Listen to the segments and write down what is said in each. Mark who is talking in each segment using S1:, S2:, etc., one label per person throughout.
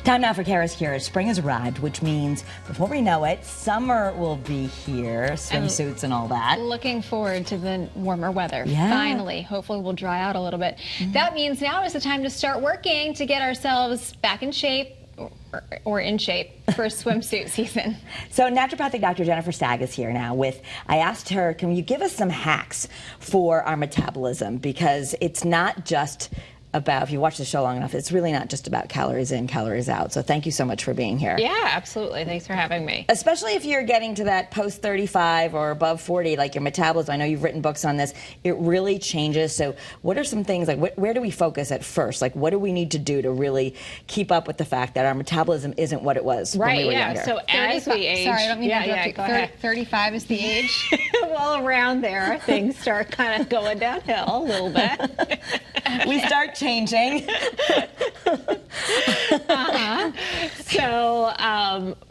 S1: Time now for Kara's Cure. Spring has arrived, which means before we know it, summer will be here, swimsuits and all that.
S2: Looking forward to the warmer weather.
S1: Yeah.
S2: Finally, hopefully we'll dry out a little bit. That means now is the time to start working to get ourselves back in shape or in shape for swimsuit season.
S1: So naturopathic Dr. Jennifer Stagg is here now with, I asked her, can you give us some hacks for our metabolism? Because it's not just about, if you watch the show long enough, it's really not just about calories in, calories out. So thank you so much for being here.
S3: Yeah, absolutely. Thanks for having me.
S1: Especially if you're getting to that post 35 or above 40, like your metabolism, I know you've written books on this, it really changes. So what are some things, like where do we focus at first? Like what do we need to do to really keep up with the fact that our metabolism isn't what it was when we were younger?
S3: So as we age,
S2: sorry, I don't mean to interrupt you.
S3: go ahead.
S2: 35 is the age?
S3: Well, around there, things start kind of going downhill a little bit.
S1: We start changing.
S3: So,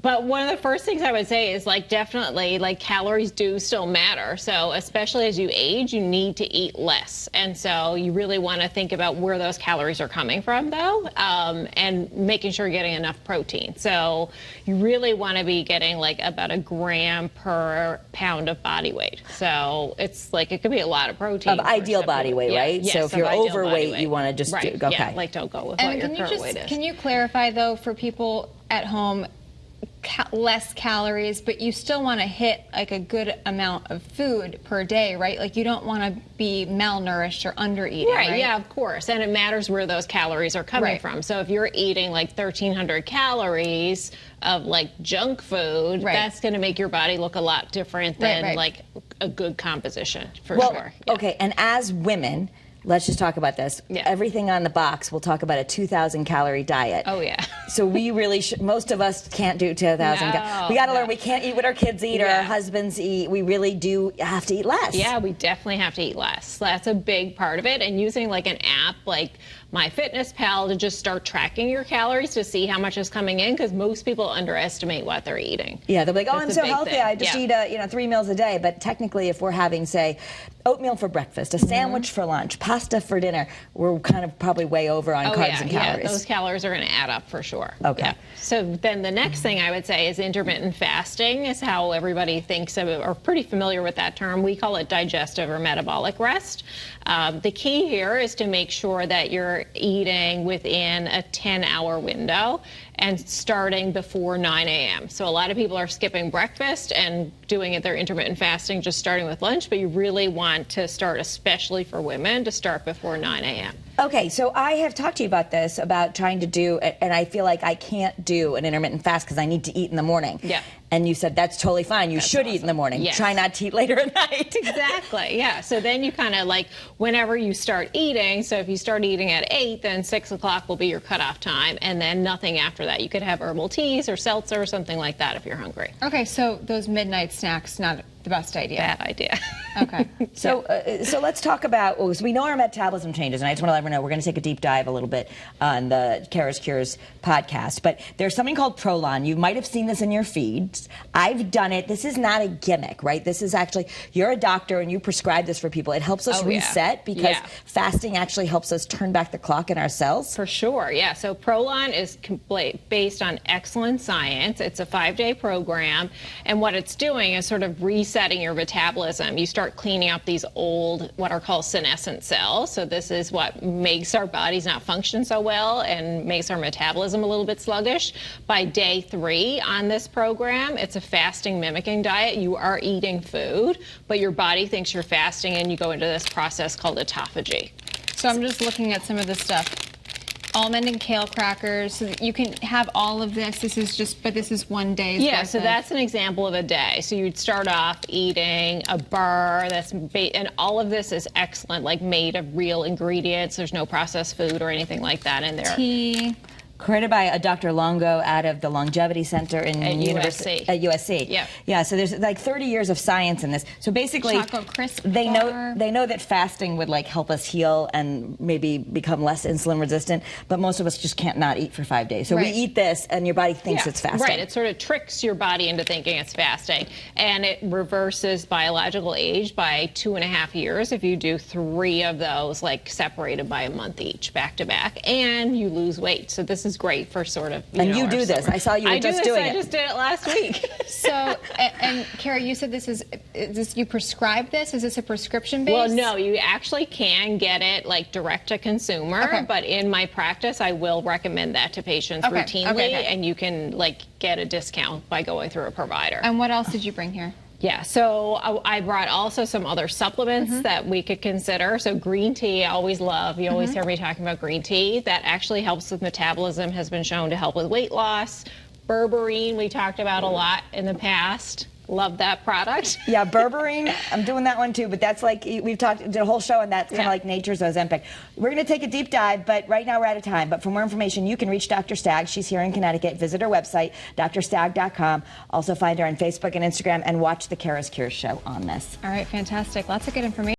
S3: but one of the first things I would say is definitely calories do still matter. So especially as you age, you need to eat less. And so you really want to think about where those calories are coming from though, and making sure you're getting enough protein. So you really want to be getting about a gram per pound of body weight. So it's it could be a lot of protein.
S1: Of ideal body weight, right?
S3: Yes,
S1: so if you're overweight, you want to just do, okay.
S3: Yeah, don't go with what your current weight is.
S2: Can you clarify though for people at home, less calories, but you still want to hit a good amount of food per day, right? You don't want to be malnourished or under eating, right?
S3: Yeah, of course. And it matters where those calories are coming from. So if you're eating 1,300 calories of junk food, that's going to make your body look a lot different than a good composition, for sure. Yeah.
S1: Okay, and as women, let's just talk about this.
S3: Yeah.
S1: Everything on the box will talk about a 2,000 calorie diet.
S3: Oh, yeah.
S1: So we really most of us can't do 2,000. We got to learn we can't eat what our kids eat or our husbands eat. We really do have to eat less.
S3: Yeah, we definitely have to eat less. That's a big part of it. And using an app like MyFitnessPal to just start tracking your calories to see how much is coming in, because most people underestimate what they're eating.
S1: Yeah, they're like, oh, I'm so healthy. I just eat 3 meals a day. But technically, if we're having, say, oatmeal for breakfast, a sandwich for lunch, pasta for dinner, we're kind of probably way over on carbs and calories.
S3: Yeah, those calories are going to add up for sure.
S1: Okay.
S3: Yeah. So then the next thing I would say is intermittent fasting is how everybody thinks of it, or pretty familiar with that term. We call it digestive or metabolic rest. The key here is to make sure that you're eating within a 10-hour window and starting before 9 a.m. So a lot of people are skipping breakfast and doing their intermittent fasting, just starting with lunch, but you really want to start, especially for women, to start before 9 a.m.
S1: Okay, so I have talked to you about this, about trying to do, and I feel like I can't do an intermittent fast because I need to eat in the morning.
S3: Yeah.
S1: And you said that's totally fine. You should eat in the morning.
S3: Yes.
S1: Try not to eat later at night.
S3: Exactly, yeah. So then you kind of whenever you start eating, so if you start eating at 8, then 6 o'clock will be your cutoff time, and then nothing after that. You could have herbal teas or seltzer or something like that if you're hungry.
S2: Okay, so those midnight snacks, not the best idea.
S3: Bad idea.
S2: Okay.
S1: So let's talk about, so we know our metabolism changes, and I just want to let everyone know we're going to take a deep dive a little bit on the Kara's Cures podcast, but there's something called Prolon. You might have seen this in your feeds. I've done it. This is not a gimmick, right? This is actually, you're a doctor and you prescribe this for people. It helps us reset because fasting actually helps us turn back the clock in our cells.
S3: For sure, yeah. So Prolon is based on excellent science. It's a 5-day program, and what it's doing is sort of resetting your metabolism. You start cleaning up these old, what are called senescent cells. So this is what makes our bodies not function so well and makes our metabolism a little bit sluggish. By day 3 on this program, it's a fasting mimicking diet. You are eating food, but your body thinks you're fasting, and you go into this process called autophagy.
S2: So I'm just looking at some of the stuff. Almond and kale crackers, so that you can have all of this. This is just, but this is one day's
S3: Yeah,
S2: worth
S3: so
S2: of.
S3: that's an example of a day. So you'd start off eating a bar and all of this is excellent, made of real ingredients. There's no processed food or anything like that in there.
S2: Tea.
S1: Created by Dr. Longo out of the Longevity Center in
S3: USC.
S1: At USC.
S3: Yeah.
S1: Yeah. So there's 30 years of science in this. So basically,
S2: Chocolate crisp
S1: they
S2: bar.
S1: know that fasting would help us heal and maybe become less insulin resistant. But most of us just can't not eat for 5 days. So we eat this, and your body thinks it's fasting.
S3: Right. It sort of tricks your body into thinking it's fasting, and it reverses biological age by 2.5 years if you do 3 of those, separated by a month each, back to back, and you lose weight. So this is is great for sort of.
S1: And
S3: know,
S1: you
S3: our
S1: do this.
S3: summer.
S1: I saw you were just doing it.
S3: I just did it last week.
S2: So, and Kara, you said this is this, you prescribe this? Is this a prescription base?
S3: Well, no, you actually can get it like direct to consumer,
S2: Okay.
S3: but in my practice, I will recommend that to patients
S2: Okay,
S3: routinely,
S2: okay.
S3: and you can like get a discount by going through a provider.
S2: And what else did you bring here?
S3: Yeah, so I brought also some other supplements that we could consider. So green tea, I always love. You always hear me talking about green tea. That actually helps with metabolism, has been shown to help with weight loss. Berberine, we talked about a lot in the past. Love that product.
S1: Yeah, berberine, I'm doing that one too, but that's like, we've did a whole show on that. It's kind of
S3: Yeah.
S1: like nature's Ozempic. We're going to take a deep dive, but right now we're out of time. But for more information, you can reach Dr. Stagg. She's here in Connecticut. Visit her website, drstagg.com. Also find her on Facebook and Instagram, and watch the Kara's Cures show on this.
S2: All right, fantastic. Lots of good information.